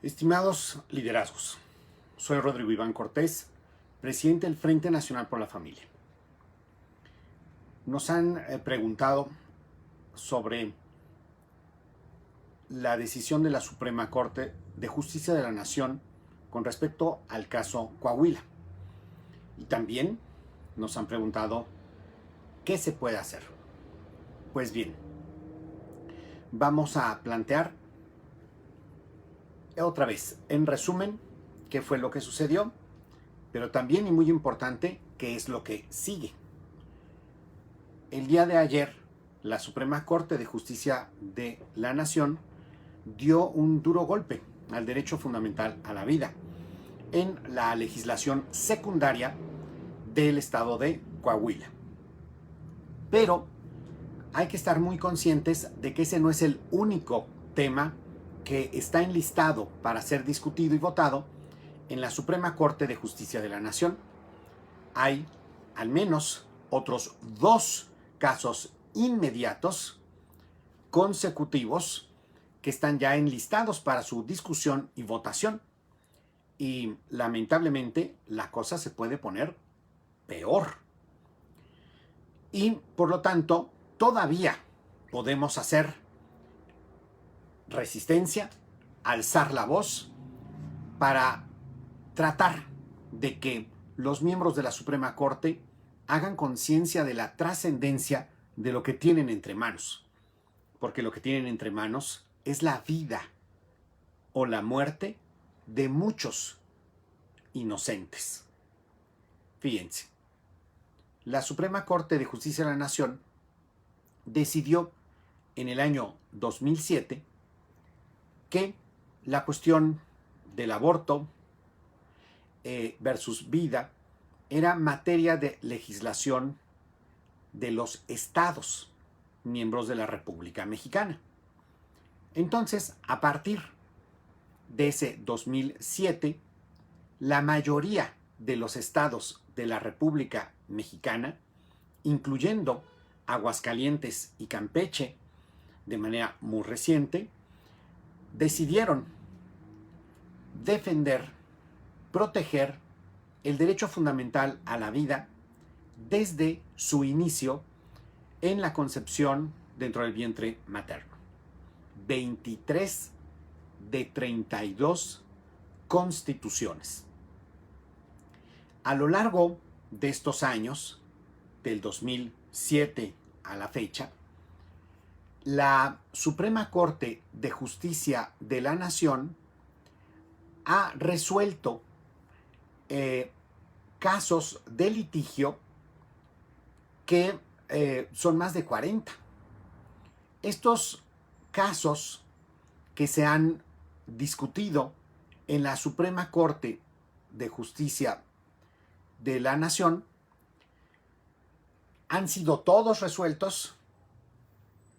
Estimados liderazgos, soy Rodrigo Iván Cortés, presidente del Frente Nacional por la Familia. Nos han preguntado sobre la decisión de la Suprema Corte de Justicia de la Nación con respecto al caso Coahuila. Y también nos han preguntado qué se puede hacer. Pues bien, vamos a plantear otra vez, en resumen, qué fue lo que sucedió, pero también, y muy importante, qué es lo que sigue. El día de ayer, la Suprema Corte de Justicia de la Nación dio un duro golpe al derecho fundamental a la vida en la legislación secundaria del estado de Coahuila. Pero hay que estar muy conscientes de que ese no es el único tema que está enlistado para ser discutido y votado en la Suprema Corte de Justicia de la Nación. Hay al menos otros 2 casos inmediatos, consecutivos, que están ya enlistados para su discusión y votación. Y lamentablemente la cosa se puede poner peor. Y por lo tanto, todavía podemos hacer resistencia, alzar la voz para tratar de que los miembros de la Suprema Corte hagan conciencia de la trascendencia de lo que tienen entre manos. Porque lo que tienen entre manos es la vida o la muerte de muchos inocentes. Fíjense, la Suprema Corte de Justicia de la Nación decidió en el año 2007 que la cuestión del aborto versus vida era materia de legislación de los estados miembros de la República Mexicana. Entonces, a partir de ese 2007, la mayoría de los estados de la República Mexicana, incluyendo Aguascalientes y Campeche, de manera muy reciente, decidieron defender, proteger el derecho fundamental a la vida desde su inicio en la concepción dentro del vientre materno. 23 de 32 constituciones. A lo largo de estos años, del 2007 a la fecha, la Suprema Corte de Justicia de la Nación ha resuelto casos de litigio que son más de 40. Estos casos que se han discutido en la Suprema Corte de Justicia de la Nación han sido todos resueltos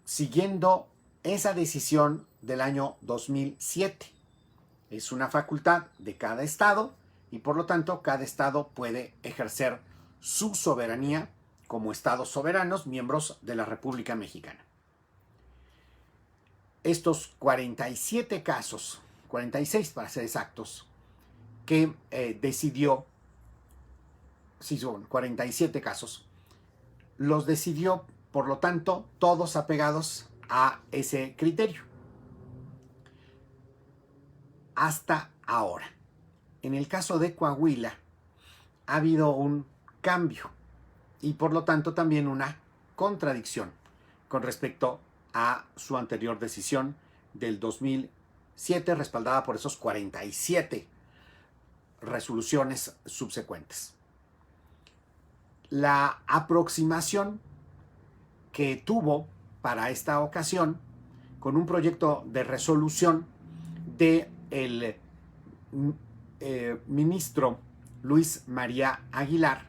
siguiendo esa decisión del año 2007. Es una facultad de cada estado y por lo tanto cada estado puede ejercer su soberanía como estados soberanos, miembros de la República Mexicana. Estos 47 casos, 46 para ser exactos, que decidió, sí son 47 casos, los decidió, por lo tanto, todos apegados a ese criterio. Hasta ahora. En el caso de Coahuila, ha habido un cambio y por lo tanto también una contradicción con respecto a su anterior decisión del 2007, respaldada por esos 47 resoluciones subsecuentes. La aproximación que tuvo para esta ocasión con un proyecto de resolución del ministro Luis María Aguilar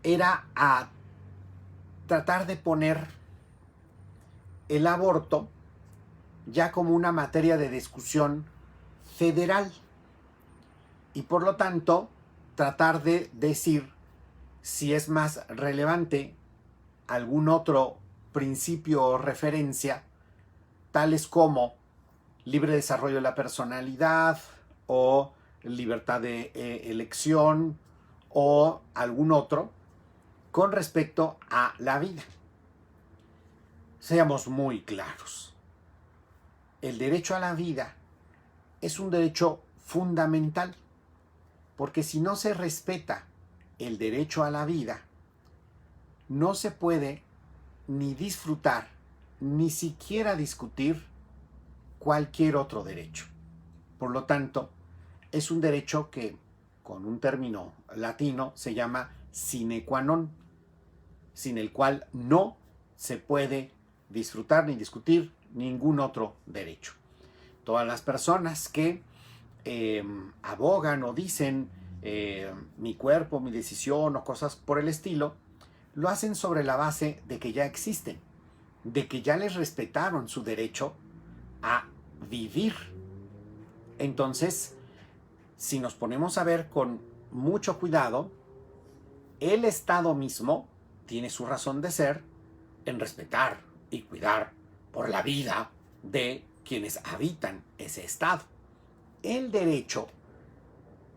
era a tratar de poner el aborto ya como una materia de discusión federal y por lo tanto tratar de decir si es más relevante algún otro principio o referencia, tales como libre desarrollo de la personalidad o libertad de elección o algún otro con respecto a la vida. Seamos muy claros. El derecho a la vida es un derecho fundamental, porque si no se respeta el derecho a la vida, no se puede ni disfrutar, ni siquiera discutir cualquier otro derecho. Por lo tanto, es un derecho que, con un término latino, se llama sine qua non, sin el cual no se puede disfrutar ni discutir ningún otro derecho. Todas las personas que abogan o dicen mi cuerpo, mi decisión o cosas por el estilo, lo hacen sobre la base de que ya existen, de que ya les respetaron su derecho a vivir. Entonces, si nos ponemos a ver con mucho cuidado, el Estado mismo tiene su razón de ser en respetar y cuidar por la vida de quienes habitan ese Estado. El derecho,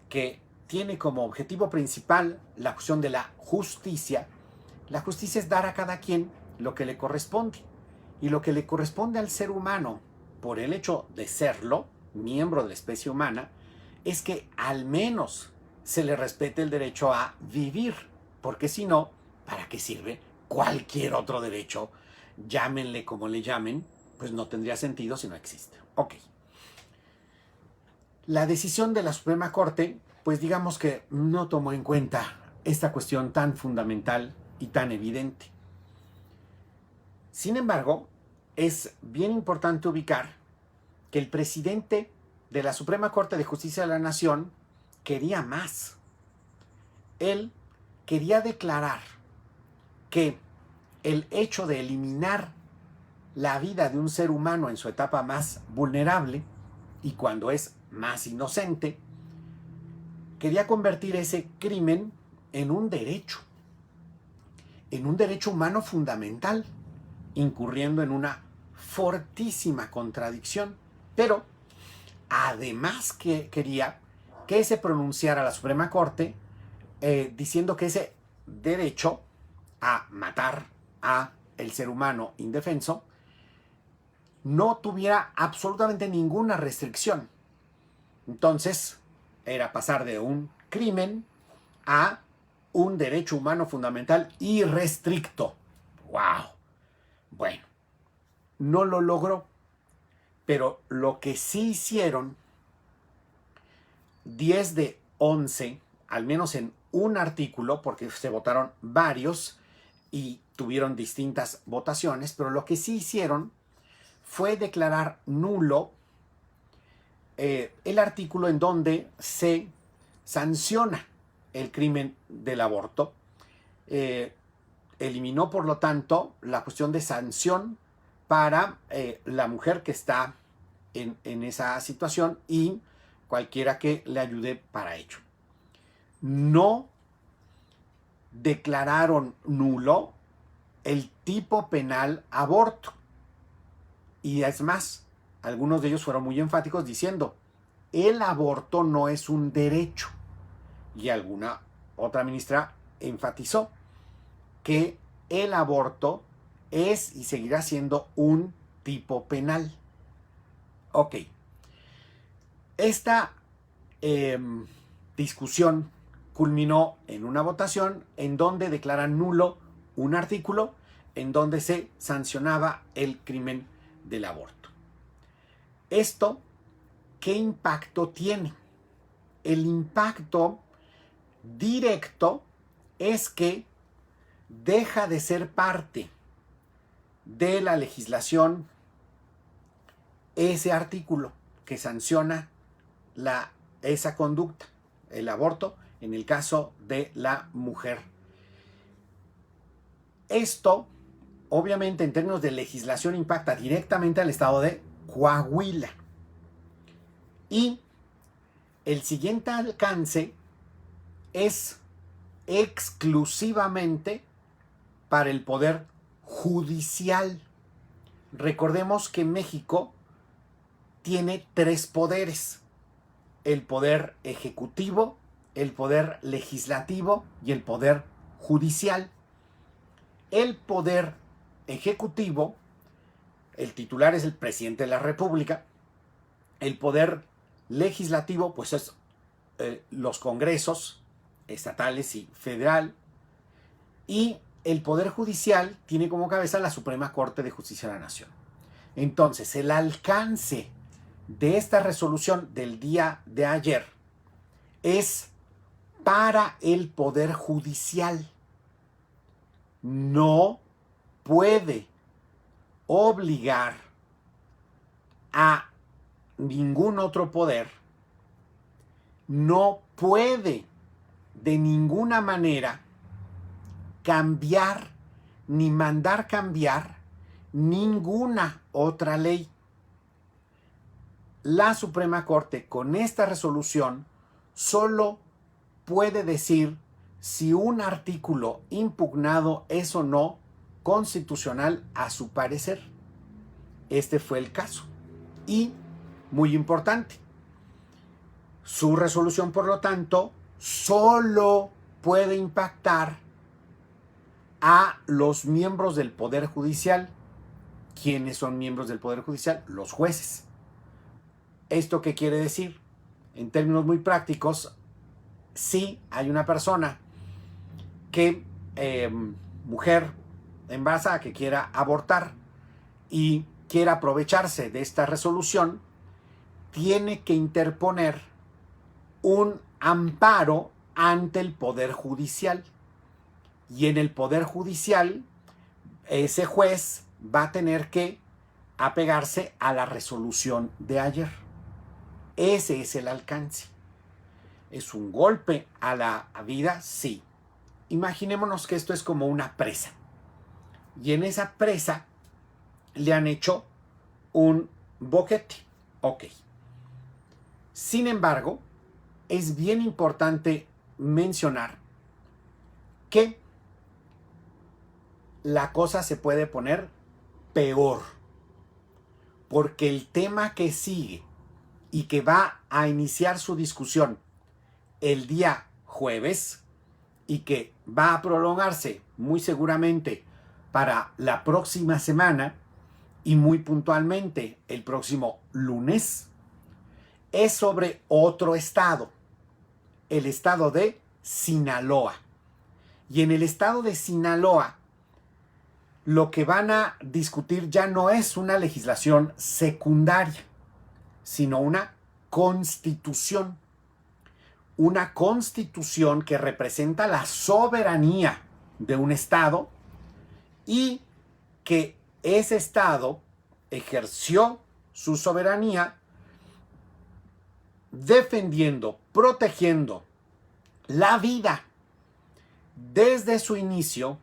que tiene como objetivo principal la cuestión de la justicia es dar a cada quien lo que le corresponde. Y lo que le corresponde al ser humano, por el hecho de serlo, miembro de la especie humana, es que al menos se le respete el derecho a vivir, porque si no, ¿para qué sirve cualquier otro derecho? Llámenle como le llamen, pues no tendría sentido si no existe. Ok. La decisión de la Suprema Corte, pues digamos que no tomó en cuenta esta cuestión tan fundamental y tan evidente. Sin embargo, es bien importante ubicar que el presidente de la Suprema Corte de Justicia de la Nación quería más. Él quería declarar que el hecho de eliminar la vida de un ser humano en su etapa más vulnerable y cuando es más inocente, quería convertir ese crimen en un derecho humano fundamental, incurriendo en una fortísima contradicción. Pero además que quería que se pronunciara la Suprema Corte diciendo que ese derecho a matar a el ser humano indefenso no tuviera absolutamente ninguna restricción. Entonces, era pasar de un crimen a un derecho humano fundamental irrestricto. ¡Wow! Bueno, no lo logró, pero lo que sí hicieron 10 de 11, al menos en un artículo, porque se votaron varios y tuvieron distintas votaciones, pero lo que sí hicieron fue declarar nulo el artículo en donde se sanciona el crimen del aborto. Eliminó, por lo tanto, la cuestión de sanción para la mujer que está en esa situación y cualquiera que le ayude para ello. No declararon nulo el tipo penal aborto. Y es más, algunos de ellos fueron muy enfáticos diciendo, el aborto no es un derecho. Y alguna otra ministra enfatizó que el aborto es y seguirá siendo un tipo penal. Ok. Esta discusión culminó en una votación en donde declaran nulo un artículo en donde se sancionaba el crimen del aborto. ¿Esto qué impacto tiene? El impacto directo es que deja de ser parte de la legislación ese artículo que sanciona esa conducta, el aborto, en el caso de la mujer. Esto, obviamente, en términos de legislación, impacta directamente al estado de Coahuila. Y el siguiente alcance es exclusivamente para el poder judicial. Recordemos que México tiene tres poderes: el poder ejecutivo, el poder legislativo y el poder judicial. El poder ejecutivo, el titular es el presidente de la República. El poder legislativo, pues es los congresos estatales y federal. Y el poder judicial tiene como cabeza la Suprema Corte de Justicia de la Nación. Entonces, el alcance de esta resolución del día de ayer es para el poder judicial. No puede obligar a ningún otro poder, no puede de ninguna manera cambiar ni mandar cambiar ninguna otra ley. La Suprema Corte con esta resolución solo puede decir si un artículo impugnado es o no constitucional a su parecer. Este fue el caso. Y, muy importante, su resolución, por lo tanto, solo puede impactar a los miembros del Poder Judicial. ¿Quiénes son miembros del Poder Judicial? Los jueces. ¿Esto qué quiere decir? En términos muy prácticos, si hay una persona que, mujer embarazada, que quiera abortar y quiera aprovecharse de esta resolución, tiene que interponer un amparo ante el Poder Judicial. Y en el Poder Judicial, ese juez va a tener que apegarse a la resolución de ayer. Ese es el alcance. ¿Es un golpe a la vida? Sí. Imaginémonos que esto es como una presa. Y en esa presa le han hecho un boquete. Ok. Sin embargo, es bien importante mencionar que la cosa se puede poner peor, porque el tema que sigue y que va a iniciar su discusión el día jueves y que va a prolongarse muy seguramente para la próxima semana y muy puntualmente el próximo lunes, es sobre otro estado, el estado de Sinaloa. Y en el estado de Sinaloa, lo que van a discutir ya no es una legislación secundaria, sino una constitución. Una constitución que representa la soberanía de un estado y que ese estado ejerció su soberanía defendiendo, protegiendo la vida desde su inicio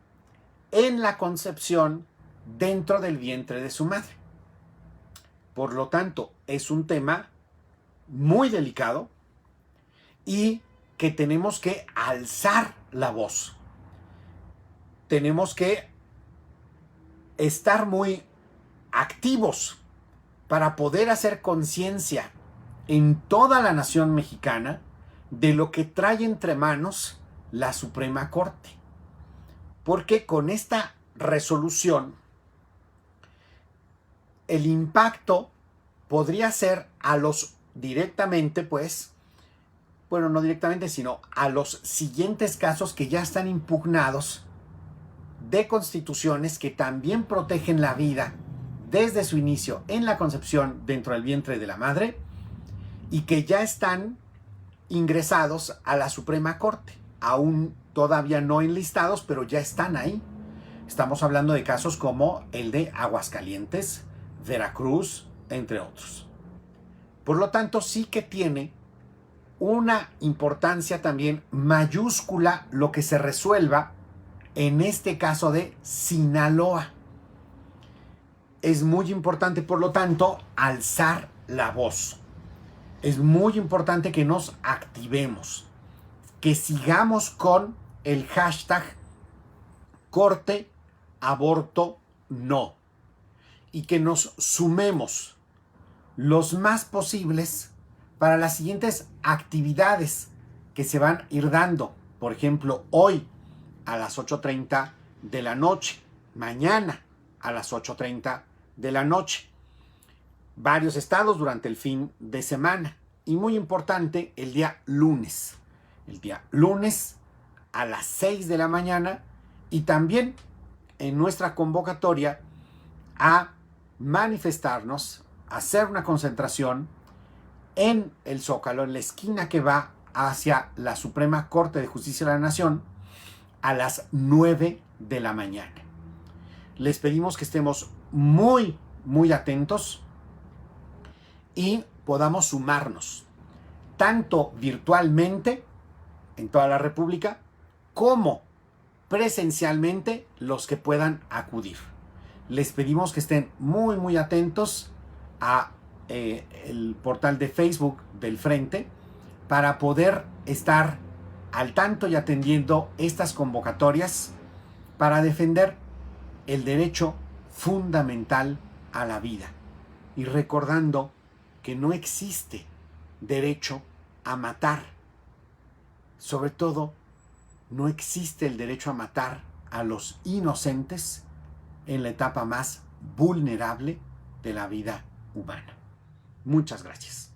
en la concepción dentro del vientre de su madre. Por lo tanto, es un tema muy delicado y que tenemos que alzar la voz. Tenemos que estar muy activos para poder hacer conciencia en toda la nación mexicana de lo que trae entre manos la Suprema Corte. Porque con esta resolución, el impacto podría ser a los directamente, bueno, no directamente, sino a los siguientes casos que ya están impugnados de constituciones que también protegen la vida desde su inicio en la concepción dentro del vientre de la madre y que ya están ingresados a la Suprema Corte. Aún todavía no enlistados, pero ya están ahí. Estamos hablando de casos como el de Aguascalientes, Veracruz, entre otros. Por lo tanto, sí que tiene una importancia también mayúscula lo que se resuelva en este caso de Sinaloa. Es muy importante, por lo tanto, alzar la voz. Es muy importante que nos activemos, que sigamos con el hashtag Corte Aborto No y que nos sumemos los más posibles para las siguientes actividades que se van a ir dando. Por ejemplo, hoy a las 8:30 de la noche, mañana a las 8:30 de la noche. Varios estados durante el fin de semana. Y muy importante, el día lunes. El día lunes a las 6 de la mañana y también en nuestra convocatoria a manifestarnos, a hacer una concentración en el Zócalo, en la esquina que va hacia la Suprema Corte de Justicia de la Nación, a las 9 de la mañana. Les pedimos que estemos muy, muy atentos y podamos sumarnos, tanto virtualmente en toda la República, como presencialmente los que puedan acudir. Les pedimos que estén muy, muy atentos a el portal de Facebook del Frente para poder estar al tanto y atendiendo estas convocatorias para defender el derecho fundamental a la vida y recordando que no existe derecho a matar. Sobre todo, no existe el derecho a matar a los inocentes en la etapa más vulnerable de la vida humana. Muchas gracias.